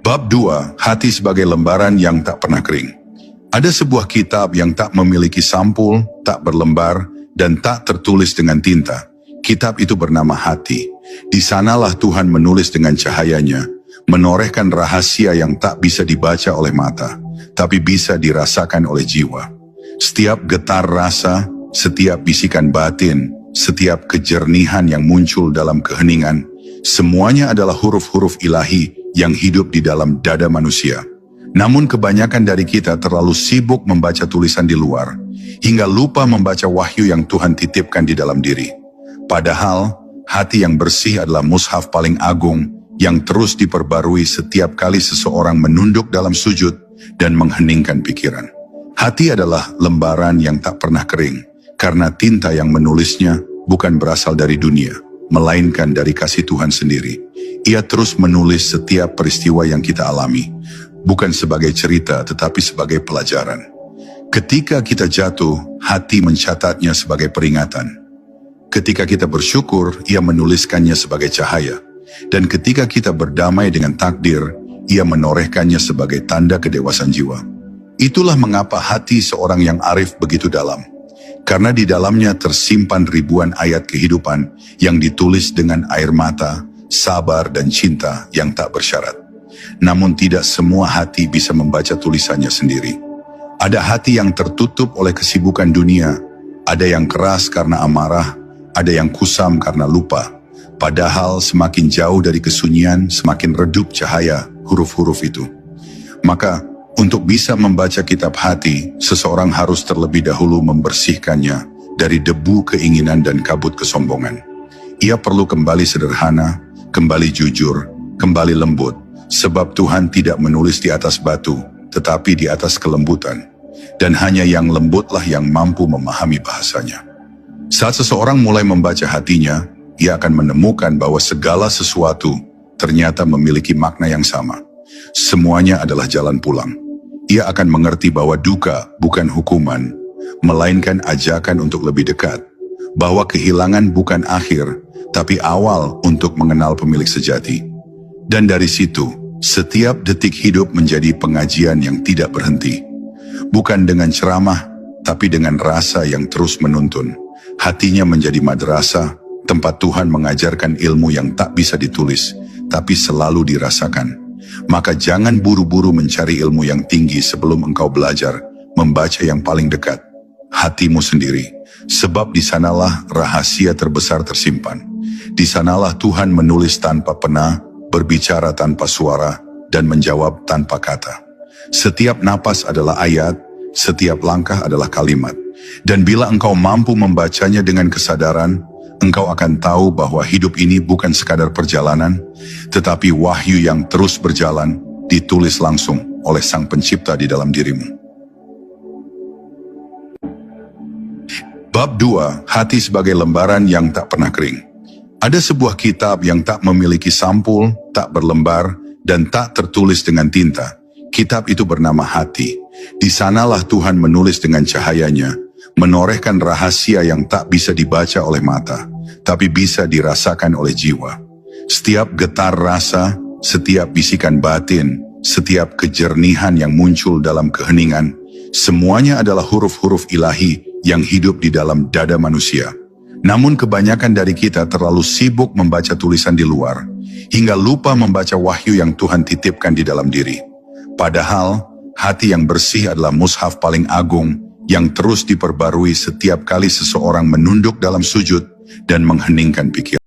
Bab 2, Hati sebagai lembaran yang tak pernah kering. Ada sebuah kitab yang tak memiliki sampul, tak berlembar, dan tak tertulis dengan tinta. Kitab itu bernama Hati. Di sanalah Tuhan menulis dengan cahayanya, menorehkan rahasia yang tak bisa dibaca oleh mata, tapi bisa dirasakan oleh jiwa. Setiap getar rasa, setiap bisikan batin, setiap kejernihan yang muncul dalam keheningan, semuanya adalah huruf-huruf ilahi yang hidup di dalam dada manusia. Namun kebanyakan dari kita terlalu sibuk membaca tulisan di luar, hingga lupa membaca wahyu yang Tuhan titipkan di dalam diri. Padahal, hati yang bersih adalah mushaf paling agung yang terus diperbarui setiap kali seseorang menunduk dalam sujud dan mengheningkan pikiran. Hati adalah lembaran yang tak pernah kering, karena tinta yang menulisnya bukan berasal dari dunia, melainkan dari kasih Tuhan sendiri. Ia terus menulis setiap peristiwa yang kita alami, bukan sebagai cerita tetapi sebagai pelajaran. Ketika kita jatuh, hati mencatatnya sebagai peringatan. Ketika kita bersyukur, ia menuliskannya sebagai cahaya. Dan ketika kita berdamai dengan takdir, ia menorehkannya sebagai tanda kedewasaan jiwa. Itulah mengapa hati seorang yang arif begitu dalam. Karena di dalamnya tersimpan ribuan ayat kehidupan yang ditulis dengan air mata, sabar dan cinta yang tak bersyarat. Namun tidak semua hati bisa membaca tulisannya sendiri. Ada hati yang tertutup oleh kesibukan dunia, ada yang keras karena amarah, ada yang kusam karena lupa. Padahal semakin jauh dari kesunyian, semakin redup cahaya huruf-huruf itu. Maka, untuk bisa membaca kitab hati, seseorang harus terlebih dahulu membersihkannya dari debu keinginan dan kabut kesombongan. Ia perlu kembali sederhana, kembali jujur, kembali lembut, sebab Tuhan tidak menulis di atas batu, tetapi di atas kelembutan. Dan hanya yang lembutlah yang mampu memahami bahasanya. Saat seseorang mulai membaca hatinya, ia akan menemukan bahwa segala sesuatu ternyata memiliki makna yang sama. Semuanya adalah jalan pulang. Ia akan mengerti bahwa duka bukan hukuman, melainkan ajakan untuk lebih dekat. Bahwa kehilangan bukan akhir, tapi awal untuk mengenal pemilik sejati. Dan dari situ, setiap detik hidup menjadi pengajian yang tidak berhenti. Bukan dengan ceramah, tapi dengan rasa yang terus menuntun. Hatinya menjadi madrasah, tempat Tuhan mengajarkan ilmu yang tak bisa ditulis, tapi selalu dirasakan. Maka jangan buru-buru mencari ilmu yang tinggi sebelum engkau belajar membaca yang paling dekat, hatimu sendiri. Sebab di sanalah rahasia terbesar tersimpan. Di sanalah Tuhan menulis tanpa pena, berbicara tanpa suara, dan menjawab tanpa kata. Setiap napas adalah ayat, setiap langkah adalah kalimat. Dan bila engkau mampu membacanya dengan kesadaran, engkau akan tahu bahwa hidup ini bukan sekadar perjalanan, tetapi wahyu yang terus berjalan, ditulis langsung oleh Sang Pencipta di dalam dirimu. Bab 2, Hati sebagai lembaran yang tak pernah kering. Ada sebuah kitab yang tak memiliki sampul, tak berlembar, dan tak tertulis dengan tinta. Kitab itu bernama Hati. Di sanalah Tuhan menulis dengan cahayanya, menorehkan rahasia yang tak bisa dibaca oleh mata, tapi bisa dirasakan oleh jiwa. Setiap getar rasa, setiap bisikan batin, setiap kejernihan yang muncul dalam keheningan, semuanya adalah huruf-huruf ilahi yang hidup di dalam dada manusia. Namun kebanyakan dari kita terlalu sibuk membaca tulisan di luar, hingga lupa membaca wahyu yang Tuhan titipkan di dalam diri. Padahal, hati yang bersih adalah mushaf paling agung yang terus diperbarui setiap kali seseorang menunduk dalam sujud dan mengheningkan pikiran.